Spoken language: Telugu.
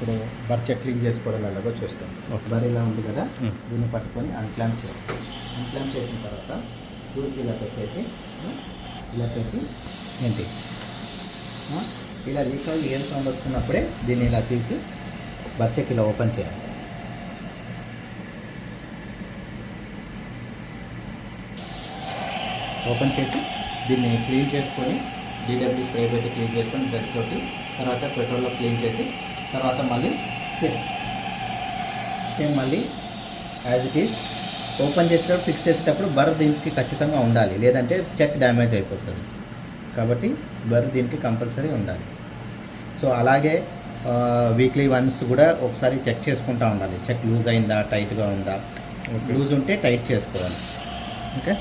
ఇప్పుడు బర్ చెక్ క్లీన్ చేసుకోవడం ఎలాగో చూస్తాం. బర్ ఇలా ఉంది కదా, దీన్ని పట్టుకొని అన్క్లాంప్ చేయాలి. అన్క్లాంప్ చేసిన తర్వాత టూల్కి ఇలా పెట్టేసి ఇలా పెట్టి ఏంటి ఇలా లీక్ అయ్యి ఏం సౌండ్ వస్తున్నప్పుడే దీన్ని ఇలా తీసి బర్ చెక్ ఇలా ఓపెన్ చేయాలి. ఓపెన్ చేసి దీన్ని క్లీన్ చేసుకొని డీడబ్ల్యూ స్ప్రే పెట్టి క్లీన్ చేసుకొని బ్రష్ తోటి, తర్వాత పెట్రోల్లో క్లీన్ చేసి, తర్వాత మళ్ళీ సేమ్ మళ్ళీ యాజ్ ఇట్ ఈజ్ ఓపెన్ చేసేటప్పుడు ఫిక్స్ చేసేటప్పుడు బర్ దీనికి ఖచ్చితంగా ఉండాలి, లేదంటే చెక్ డ్యామేజ్ అయిపోతుంది. కాబట్టి బర్ దీనికి కంపల్సరీ ఉండాలి. సో అలాగే వీక్లీ వన్స్ కూడా ఒకసారి చెక్ చేసుకుంటూ ఉండాలి. చెక్ లూజ్ అయిందా, టైట్గా ఉందా. లూజ్ ఉంటే టైట్ చేసుకోవాలి. ఓకే.